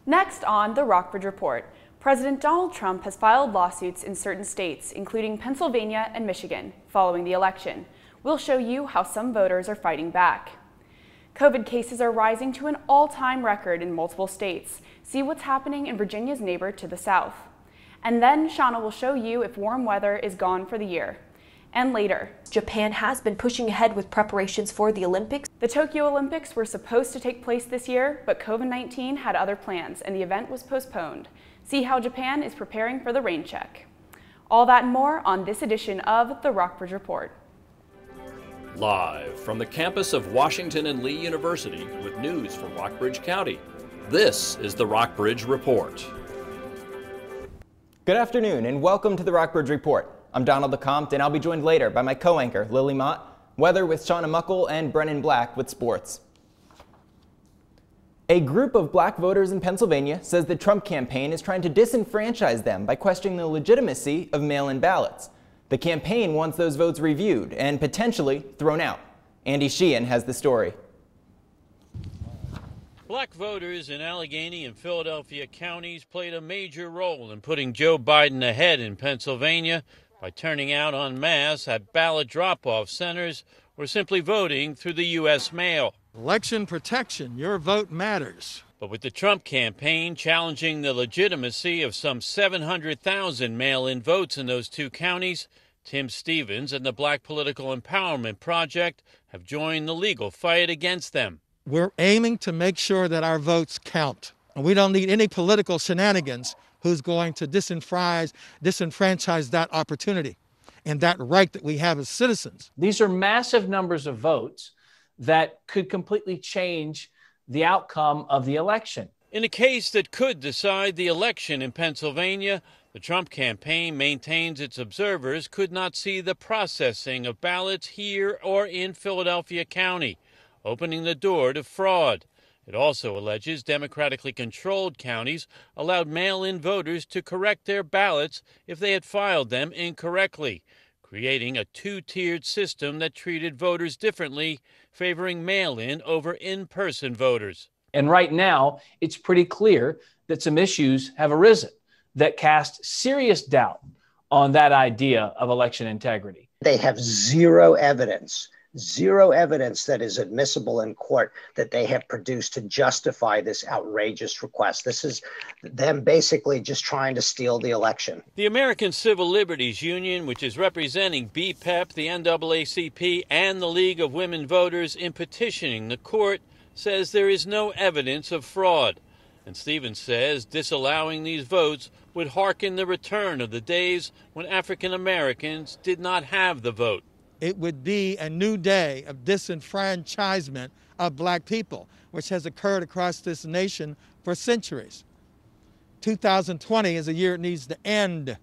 Next on the Rockbridge Report, President Donald Trump has filed lawsuits in certain states, including Pennsylvania and Michigan, following the election. We'll show you how some voters are fighting back. COVID cases are rising to an all-time record in multiple states. See what's happening in Virginia's neighbor to the south. And then Shauna will show you if warm weather is gone for the year. And later, Japan has been pushing ahead with preparations for the Olympics. The Tokyo Olympics were supposed to take place this year, but COVID-19 had other plans and the event was postponed. See how Japan is preparing for the rain check. All that and more on this edition of the Rockbridge Report. Live from the campus of Washington and Lee University with news from Rockbridge County, this is the Rockbridge Report. Good afternoon and welcome to the Rockbridge Report. I'm Donald LeCompte and I'll be joined later by my co-anchor Lily Mott, weather with Shauna Muckle, and Brennan Black with sports. A group of black voters in Pennsylvania says the Trump campaign is trying to disenfranchise them by questioning the legitimacy of mail-in ballots. The campaign wants those votes reviewed and potentially thrown out. Andy Sheehan has the story. Black voters in Allegheny and Philadelphia counties played a major role in putting Joe Biden ahead in Pennsylvania by turning out en masse at ballot drop-off centers or simply voting through the U.S. mail. Election protection, your vote matters. But with the Trump campaign challenging the legitimacy of some 700,000 mail-in votes in those two counties, Tim Stevens and the Black Political Empowerment Project have joined the legal fight against them. We're aiming to make sure that our votes count. And we don't need any political shenanigans who's going to disenfranchise that opportunity and that right that we have as citizens. These are massive numbers of votes that could completely change the outcome of the election. In a case that could decide the election in Pennsylvania, the Trump campaign maintains its observers could not see the processing of ballots here or in Philadelphia County, opening the door to fraud. It also alleges democratically controlled counties allowed mail-in voters to correct their ballots if they had filed them incorrectly, creating a two-tiered system that treated voters differently, favoring mail-in over in-person voters. And right now, it's pretty clear that some issues have arisen that cast serious doubt on that idea of election integrity. They have zero evidence that is admissible in court that they have produced to justify this outrageous request. This is them basically just trying to steal the election. The American Civil Liberties Union, which is representing BPEP, the NAACP, and the League of Women Voters in petitioning the court, says there is no evidence of fraud. And Stevens says disallowing these votes would hearken the return of the days when African Americans did not have the vote. It would be a new day of disenfranchisement of black people, which has occurred across this nation for centuries. 2020 is a year it needs to end,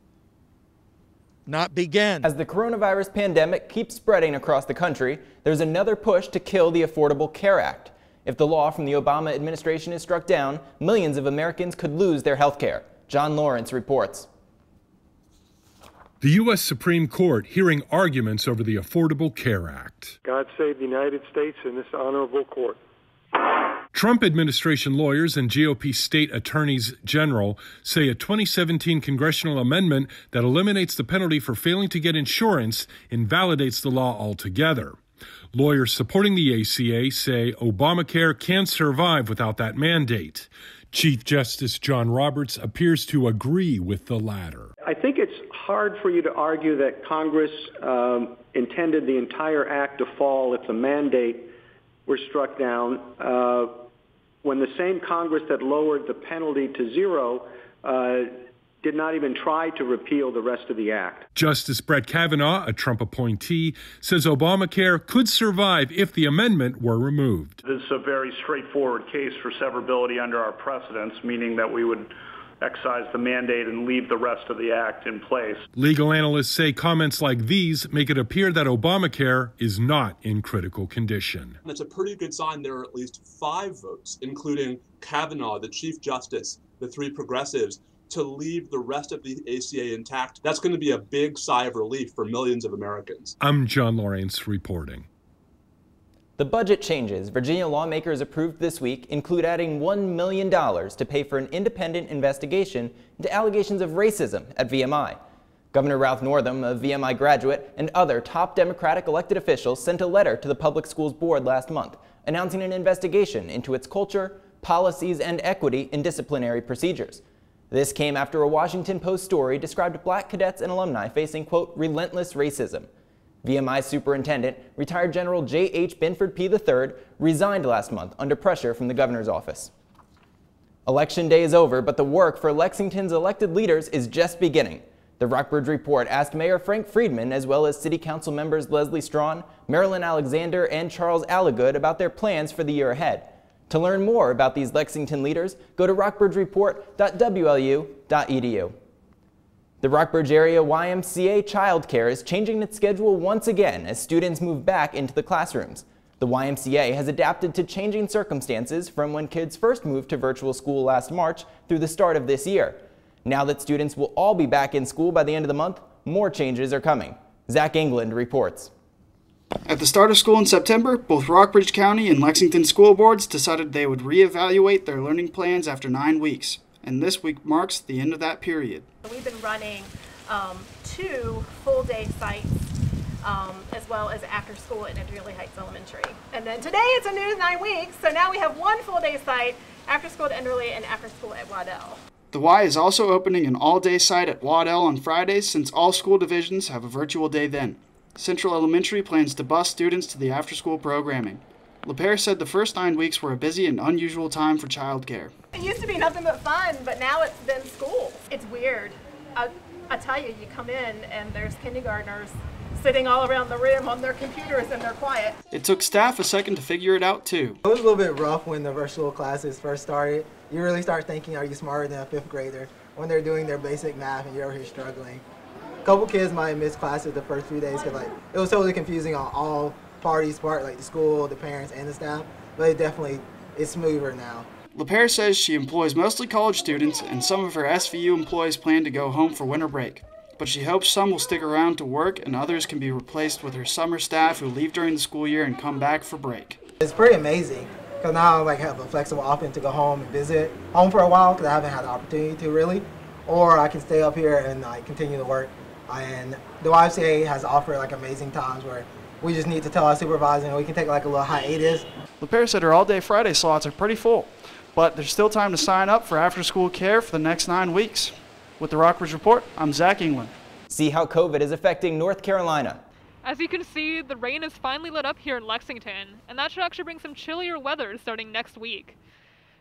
not begin. As the coronavirus pandemic keeps spreading across the country, there's another push to kill the Affordable Care Act. If the law from the Obama administration is struck down, millions of Americans could lose their health care. John Lawrence reports. The U.S. Supreme Court hearing arguments over the Affordable Care Act. God save the United States and this honorable court. Trump administration lawyers and GOP state attorneys general say a 2017 congressional amendment that eliminates the penalty for failing to get insurance invalidates the law altogether. Lawyers supporting the ACA say Obamacare can't survive without that mandate. Chief Justice John Roberts appears to agree with the latter. I think it's hard for you to argue that Congress intended the entire act to fall if the mandate were struck down when the same Congress that lowered the penalty to zero did not even try to repeal the rest of the act. Justice Brett Kavanaugh, a Trump appointee, says Obamacare could survive if the amendment were removed. This is a very straightforward case for severability under our precedents, meaning that we would excise the mandate and leave the rest of the act in place. Legal analysts say comments like these make it appear that Obamacare is not in critical condition. It's a pretty good sign there are at least 5 votes, including Kavanaugh, the Chief Justice, the 3 progressives, to leave the rest of the ACA intact. That's going to be a big sigh of relief for millions of Americans. I'm John Lawrence reporting. The budget changes Virginia lawmakers approved this week include adding $1 million to pay for an independent investigation into allegations of racism at VMI. Governor Ralph Northam, a VMI graduate, and other top Democratic elected officials sent a letter to the Public Schools Board last month announcing an investigation into its culture, policies, and equity in disciplinary procedures. This came after a Washington Post story described black cadets and alumni facing, quote, relentless racism. VMI Superintendent, retired General J.H. Binford P. III, resigned last month under pressure from the governor's office. Election day is over, but the work for Lexington's elected leaders is just beginning. The Rockbridge Report asked Mayor Frank Friedman, as well as City Council members Leslie Strawn, Marilyn Alexander, and Charles Allagood about their plans for the year ahead. To learn more about these Lexington leaders, go to rockbridgereport.wlu.edu. The Rockbridge area YMCA childcare is changing its schedule once again as students move back into the classrooms. The YMCA has adapted to changing circumstances from when kids first moved to virtual school last March through the start of this year. Now that students will all be back in school by the end of the month, more changes are coming. Zach England reports. At the start of school in September, both Rockbridge County and Lexington school boards decided they would reevaluate their learning plans after 9 weeks, and this week marks the end of that period. We've been running 2 full-day sites as well as after school at Andrea Heights Elementary. And then today it's a new 9 weeks, so now we have 1 full-day site after school at Enderley and after school at Waddell. The Y is also opening an all-day site at Waddell on Fridays since all school divisions have a virtual day then. Central Elementary plans to bus students to the after-school programming. LePere said the first 9 weeks were a busy and unusual time for childcare. It used to be nothing but fun, but now it's been school. It's weird. I tell you, you come in and there's kindergartners sitting all around the room on their computers and they're quiet. It took staff a second to figure it out too. It was a little bit rough when the virtual classes first started. You really start thinking, are you smarter than a 5th grader when they're doing their basic math and you're over here struggling. A couple kids might have missed classes the first few days because it was totally confusing on all parties' part, like the school, the parents, and the staff, but it's smoother now. LePere says she employs mostly college students, and some of her SVU employees plan to go home for winter break. But she hopes some will stick around to work and others can be replaced with her summer staff who leave during the school year and come back for break. It's pretty amazing because now I have a flexible option to go home and visit home for a while because I haven't had the opportunity to really, or I can stay up here and continue to work. And the YMCA has offered amazing times where we just need to tell our supervisor and we can take a little hiatus. LePere said her all-day Friday slots are pretty full, but there's still time to sign up for after-school care for the next 9 weeks. With the Rockbridge Report, I'm Zach England. See how COVID is affecting North Carolina. As you can see, the rain has finally let up here in Lexington, and that should actually bring some chillier weather starting next week.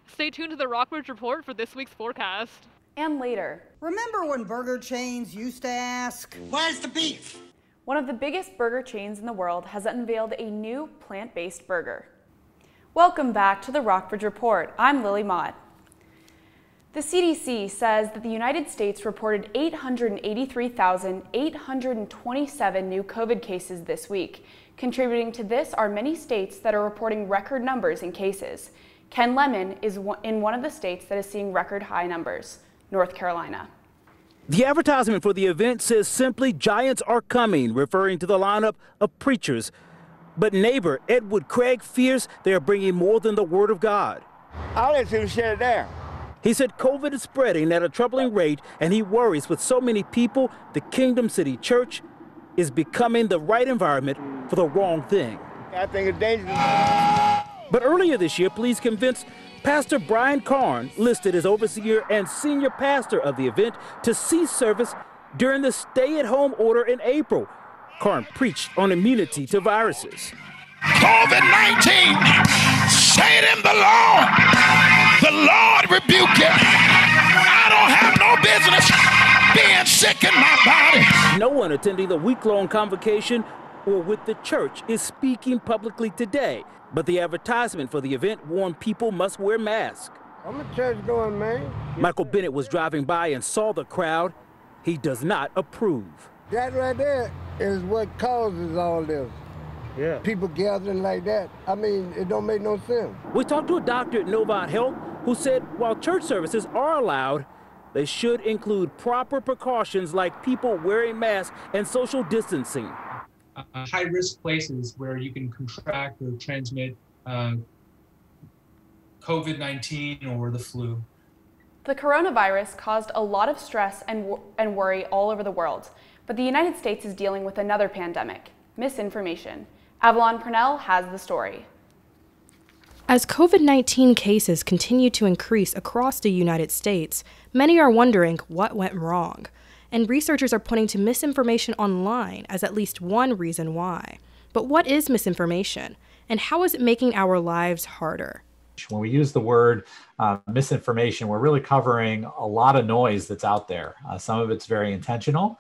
Stay tuned to the Rockbridge Report for this week's forecast. And later. Remember when burger chains used to ask, "Where's the beef?" One of the biggest burger chains in the world has unveiled a new plant-based burger. Welcome back to the Rockbridge Report. I'm Lily Mott. The CDC says that the United States reported 883,827 new COVID cases this week. Contributing to this are many states that are reporting record numbers in cases. Ken Lemon is in one of the states that is seeing record high numbers, North Carolina. The advertisement for the event says simply, "Giants are coming," referring to the lineup of preachers. But neighbor Edward Craig fears they are bringing more than the Word of God. I'll let you shut it down. He said COVID is spreading at a troubling rate, and he worries with so many people, the Kingdom City Church is becoming the right environment for the wrong thing. I think it's dangerous. But earlier this year, police convinced Pastor Brian Karn, listed as overseer and senior pastor of the event, to cease service during the stay-at-home order in April. Karn preached on immunity to viruses. COVID-19, Satan the Lord rebuke you. I don't have no business being sick in my body. No one attending the week-long convocation or with the church is speaking publicly today, but the advertisement for the event warned people must wear masks. I'm a church-going man. Michael Bennett was driving by and saw the crowd. He does not approve. That right there is what causes all this. Yeah. People gathering like that. I mean, it don't make no sense. We talked to a doctor at Novant Health who said while church services are allowed, they should include proper precautions like people wearing masks and social distancing. high-risk places where you can contract or transmit COVID-19 or the flu. The coronavirus caused a lot of stress and worry all over the world, but the United States is dealing with another pandemic, misinformation. Avalon Purnell has the story. As COVID-19 cases continue to increase across the United States, many are wondering what went wrong, and researchers are pointing to misinformation online as at least one reason why. But what is misinformation, and how is it making our lives harder? When we use the word misinformation, we're really covering a lot of noise that's out there. Some of it's very intentional.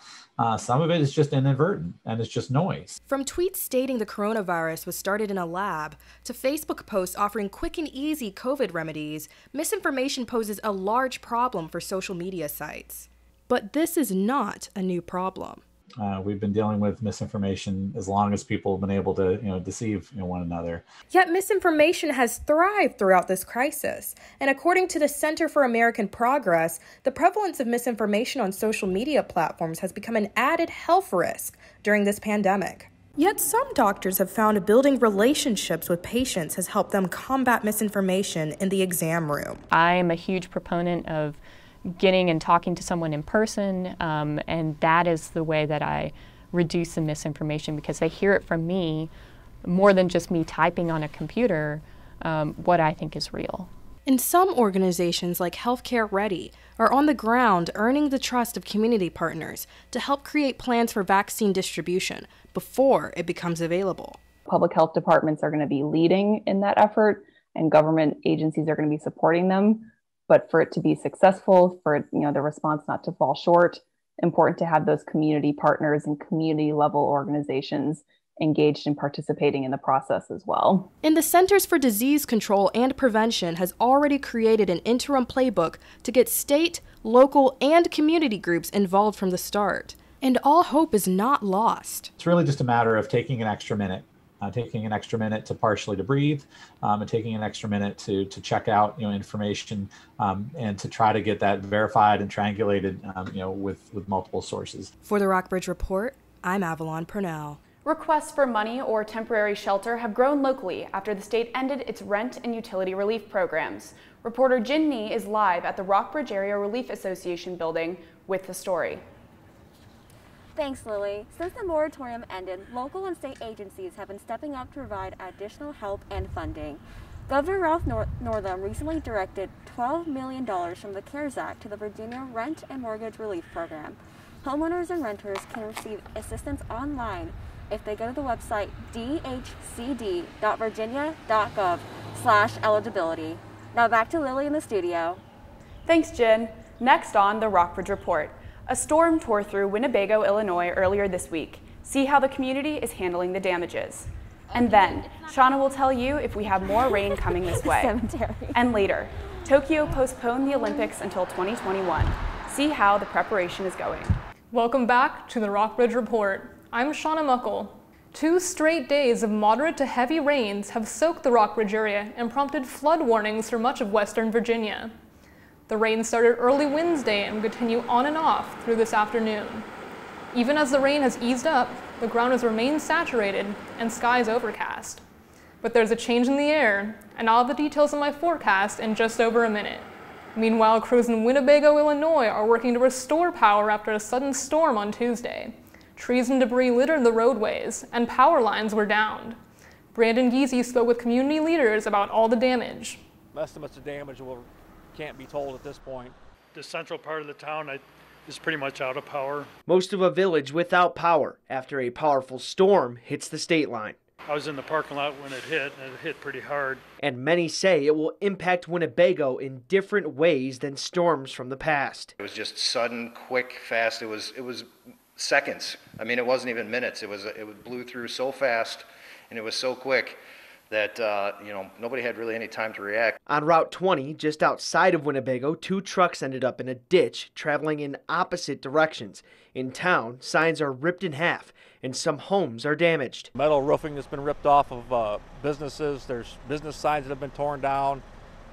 Some of it is just inadvertent, and it's just noise. From tweets stating the coronavirus was started in a lab to Facebook posts offering quick and easy COVID remedies, misinformation poses a large problem for social media sites. But this is not a new problem. We've been dealing with misinformation as long as people have been able to, deceive one another. Yet misinformation has thrived throughout this crisis. And according to the Center for American Progress, the prevalence of misinformation on social media platforms has become an added health risk during this pandemic. Yet some doctors have found building relationships with patients has helped them combat misinformation in the exam room. I'm a huge proponent of getting and talking to someone in person, and that is the way that I reduce the misinformation, because they hear it from me more than just me typing on a computer what I think is real. And some organizations like Healthcare Ready are on the ground earning the trust of community partners to help create plans for vaccine distribution before it becomes available. Public health departments are going to be leading in that effort, and government agencies are going to be supporting them. But for it to be successful, for the response not to fall short, important to have those community partners and community level organizations engaged in participating in the process as well. And the Centers for Disease Control and Prevention has already created an interim playbook to get state, local, and community groups involved from the start. And all hope is not lost. It's really just a matter of taking an extra minute. Taking an extra minute to partially to breathe, and taking an extra minute to check out information and to try to get that verified and triangulated with multiple sources. For the Rockbridge Report, I'm Avalon Purnell. Requests for money or temporary shelter have grown locally after the state ended its rent and utility relief programs. Reporter Jin Nee is live at the Rockbridge Area Relief Association building with the story. Thanks, Lily. Since the moratorium ended, local and state agencies have been stepping up to provide additional help and funding. Governor Ralph Northam recently directed $12 million from the CARES Act to the Virginia Rent and Mortgage Relief Program. Homeowners and renters can receive assistance online if they go to the website dhcd.virginia.gov/eligibility. Now back to Lily in the studio. Thanks, Jen. Next on the Rockbridge Report. A storm tore through Winnebago, Illinois earlier this week. See how the community is handling the damages. And then, Shauna will tell you if we have more rain coming this way. Cemetery. And later, Tokyo postponed the Olympics until 2021. See how the preparation is going. Welcome back to the Rockbridge Report. I'm Shauna Muckle. 2 straight days of moderate to heavy rains have soaked the Rockbridge area and prompted flood warnings for much of western Virginia. The rain started early Wednesday and will continue on and off through this afternoon. Even as the rain has eased up, the ground has remained saturated and skies overcast. But there's a change in the air, and I'll have the details of my forecast in just over a minute. Meanwhile, crews in Winnebago, Illinois are working to restore power after a sudden storm on Tuesday. Trees and debris littered the roadways, and power lines were downed. Brandon Giese spoke with community leaders about all the damage. Estimates of damage can't be told at this point. The central part of the town is pretty much out of power. Most of a village without power after a powerful storm hits the state line. I was in the parking lot when it hit, and it hit pretty hard. And many say it will impact Winnebago in different ways than storms from the past. It was just sudden, quick, fast. It was seconds. I mean, it wasn't even minutes. It blew through so fast, and it was so quick that nobody had really any time to react. On Route 20, just outside of Winnebago, 2 trucks ended up in a ditch, traveling in opposite directions. In town, signs are ripped in half, and some homes are damaged. Metal roofing that's been ripped off of businesses. There's business signs that have been torn down.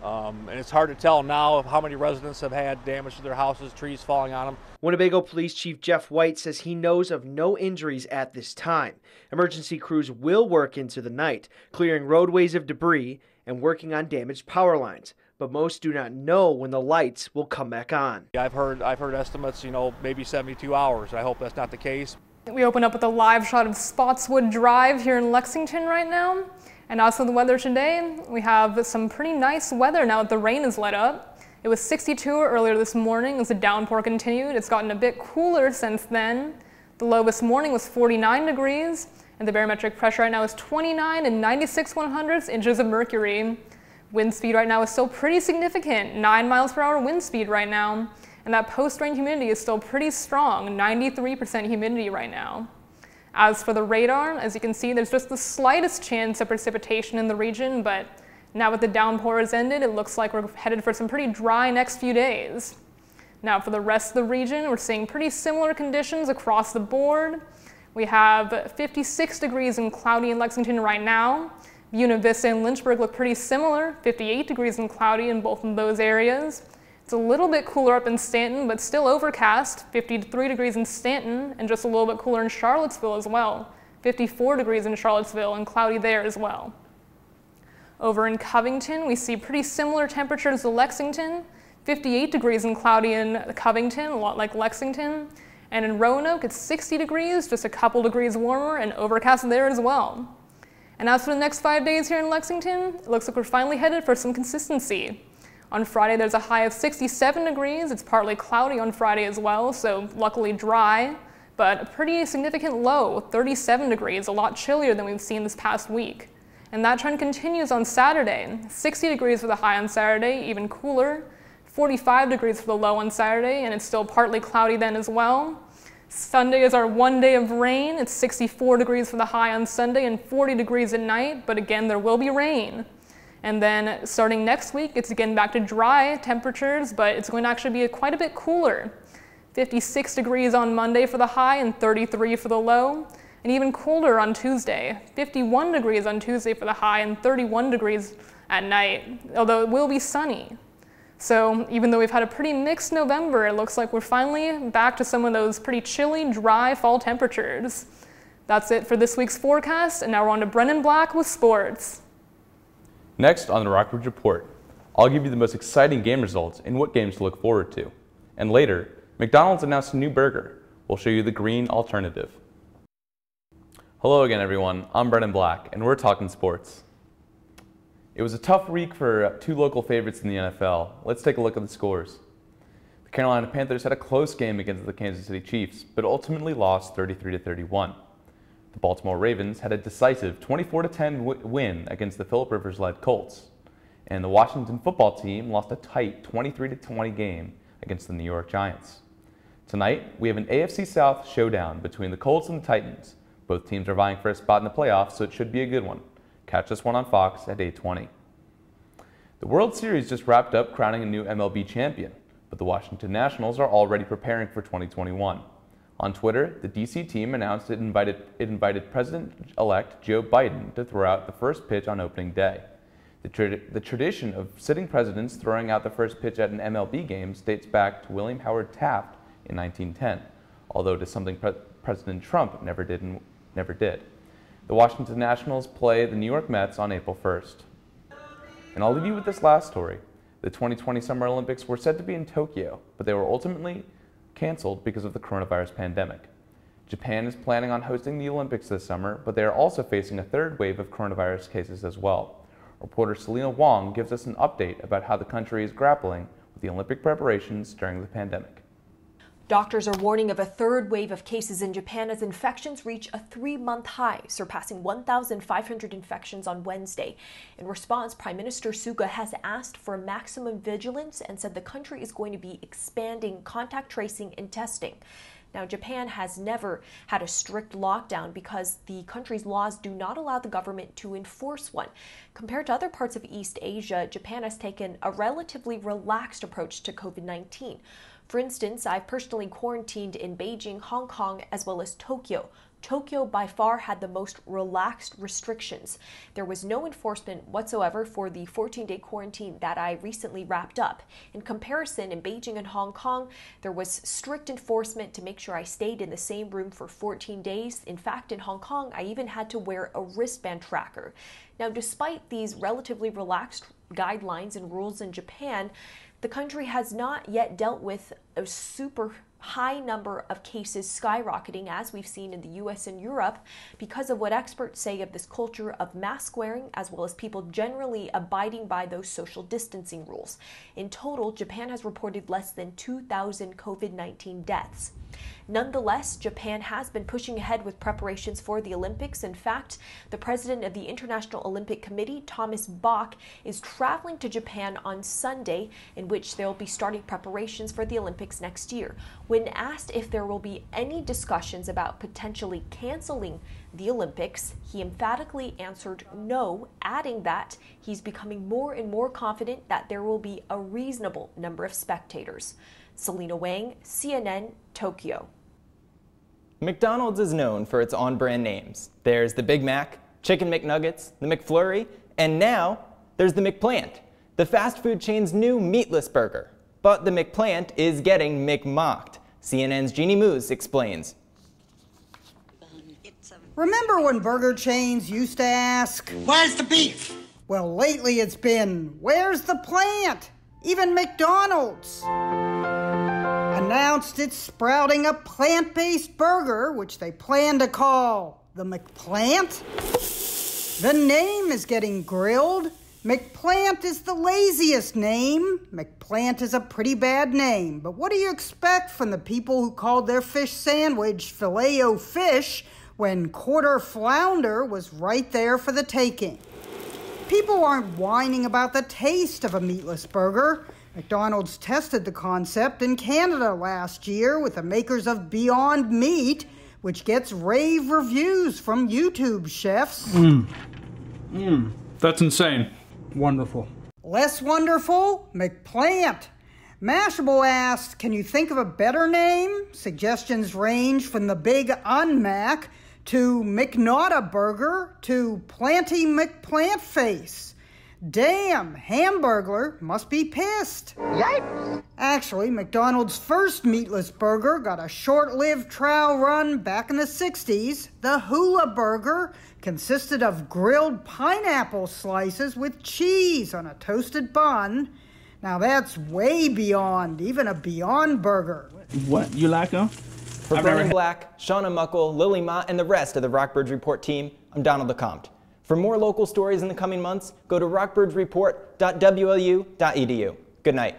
And it's hard to tell now how many residents have had damage to their houses, trees falling on them. Winnebago Police Chief Jeff White says he knows of no injuries at this time. Emergency crews will work into the night, clearing roadways of debris and working on damaged power lines. But most do not know when the lights will come back on. I've heard estimates, maybe 72 hours. I hope that's not the case. We open up with a live shot of Spotswood Drive here in Lexington right now. And as for the weather today, we have some pretty nice weather now that the rain has let up. It was 62 earlier this morning as the downpour continued. It's gotten a bit cooler since then. The low this morning was 49 degrees, and the barometric pressure right now is 29 and 96/100 inches of mercury. Wind speed right now is still pretty significant, 9 miles per hour wind speed right now. And that post-rain humidity is still pretty strong, 93% humidity right now. As for the radar, as you can see, there's just the slightest chance of precipitation in the region, but now that the downpour has ended, it looks like we're headed for some pretty dry next few days. Now for the rest of the region, we're seeing pretty similar conditions across the board. We have 56 degrees and cloudy in Lexington right now. Buena Vista and Lynchburg look pretty similar, 58 degrees and cloudy in both of those areas. It's a little bit cooler up in Stanton, but still overcast, 53 degrees in Stanton, and just a little bit cooler in Charlottesville as well, 54 degrees in Charlottesville and cloudy there as well. Over in Covington, we see pretty similar temperatures to Lexington, 58 degrees and cloudy in Covington, a lot like Lexington, and in Roanoke it's 60 degrees, just a couple degrees warmer, and overcast there as well. And as for the next 5 days here in Lexington, it looks like we're finally headed for some consistency. On Friday, there's a high of 67 degrees. It's partly cloudy on Friday as well, so luckily dry, but a pretty significant low, 37 degrees, a lot chillier than we've seen this past week. And that trend continues on Saturday. 60 degrees for the high on Saturday, even cooler. 45 degrees for the low on Saturday, and it's still partly cloudy then as well. Sunday is our 1 day of rain. It's 64 degrees for the high on Sunday and 40 degrees at night, but again, there will be rain. And then starting next week, it's again back to dry temperatures, but it's going to actually be quite a bit cooler. 56 degrees on Monday for the high and 33 for the low, and even colder on Tuesday. 51 degrees on Tuesday for the high and 31 degrees at night, although it will be sunny. So even though we've had a pretty mixed November, it looks like we're finally back to some of those pretty chilly, dry fall temperatures. That's it for this week's forecast, and now we're on to Brennan Black with sports. Next on the Rockbridge Report, I'll give you the most exciting game results and what games to look forward to. And later, McDonald's announced a new burger. We'll show you the green alternative. Hello again everyone, I'm Brennan Black and we're talking sports. It was a tough week for two local favorites in the NFL. Let's take a look at the scores. The Carolina Panthers had a close game against the Kansas City Chiefs, but ultimately lost 33-31. The Baltimore Ravens had a decisive 24-10 win against the Phillip Rivers-led Colts. And the Washington football team lost a tight 23-20 game against the New York Giants. Tonight, we have an AFC South showdown between the Colts and the Titans. Both teams are vying for a spot in the playoffs, so it should be a good one. Catch this one on Fox at 8:20. The World Series just wrapped up crowning a new MLB champion, but the Washington Nationals are already preparing for 2021. On Twitter, the DC team announced it invited President-elect Joe Biden to throw out the first pitch on opening day. The tradition of sitting presidents throwing out the first pitch at an MLB game dates back to William Howard Taft in 1910, although it is something President Trump never did. The Washington Nationals play the New York Mets on April 1st. And I'll leave you with this last story. The 2020 Summer Olympics were said to be in Tokyo, but they were ultimately canceled because of the coronavirus pandemic. Japan is planning on hosting the Olympics this summer, but they are also facing a third wave of coronavirus cases as well. Reporter Selena Wong gives us an update about how the country is grappling with the Olympic preparations during the pandemic. Doctors are warning of a third wave of cases in Japan as infections reach a 3-month high, surpassing 1,500 infections on Wednesday. In response, Prime Minister Suga has asked for maximum vigilance and said the country is going to be expanding contact tracing and testing. Now, Japan has never had a strict lockdown because the country's laws do not allow the government to enforce one. Compared to other parts of East Asia, Japan has taken a relatively relaxed approach to COVID-19. For instance, I've personally quarantined in Beijing, Hong Kong, as well as Tokyo. Tokyo by far had the most relaxed restrictions. There was no enforcement whatsoever for the 14-day quarantine that I recently wrapped up. In comparison, in Beijing and Hong Kong, there was strict enforcement to make sure I stayed in the same room for 14 days. In fact, in Hong Kong, I even had to wear a wristband tracker. Now, despite these relatively relaxed guidelines and rules in Japan, the country has not yet dealt with a super high number of cases skyrocketing, as we've seen in the US and Europe, because of what experts say of this culture of mask wearing, as well as people generally abiding by those social distancing rules. In total, Japan has reported less than 2,000 COVID-19 deaths. Nonetheless, Japan has been pushing ahead with preparations for the Olympics. In fact, the president of the International Olympic Committee, Thomas Bach, is traveling to Japan on Sunday, in which they'll be starting preparations for the Olympics next year. When asked if there will be any discussions about potentially canceling the Olympics, he emphatically answered no, adding that he's becoming more and more confident that there will be a reasonable number of spectators. Selena Wang, CNN, Tokyo. McDonald's is known for its on-brand names. There's the Big Mac, Chicken McNuggets, the McFlurry, and now there's the McPlant, the fast food chain's new meatless burger. But the McPlant is getting McMocked. CNN's Jeannie Moose explains. Remember when burger chains used to ask, "Where's the beef?" Well, lately it's been, "Where's the plant?" Even McDonald's announced it's sprouting a plant-based burger, which they plan to call the McPlant. The name is getting grilled. McPlant is the laziest name. McPlant is a pretty bad name. But what do you expect from the people who called their fish sandwich Filet-O-Fish when quarter flounder was right there for the taking? People aren't whining about the taste of a meatless burger. McDonald's tested the concept in Canada last year with the makers of Beyond Meat, which gets rave reviews from YouTube chefs. That's insane. Wonderful. Less wonderful? McPlant. Mashable asked, "Can you think of a better name?" Suggestions range from the Big Unmac to McNaughta Burger to Planty McPlant Face. Damn, Hamburglar must be pissed. Yikes! Actually, McDonald's first meatless burger got a short-lived trial run back in the 60s. The Hula Burger consisted of grilled pineapple slices with cheese on a toasted bun. Now that's way beyond even a Beyond Burger. What, you like them? For Brennan Black, Shauna Muckle, Lily Mott, and the rest of the Rockbridge Report team, I'm Donald LeCompte. For more local stories in the coming months, go to rockbridgereport.wlu.edu. Good night.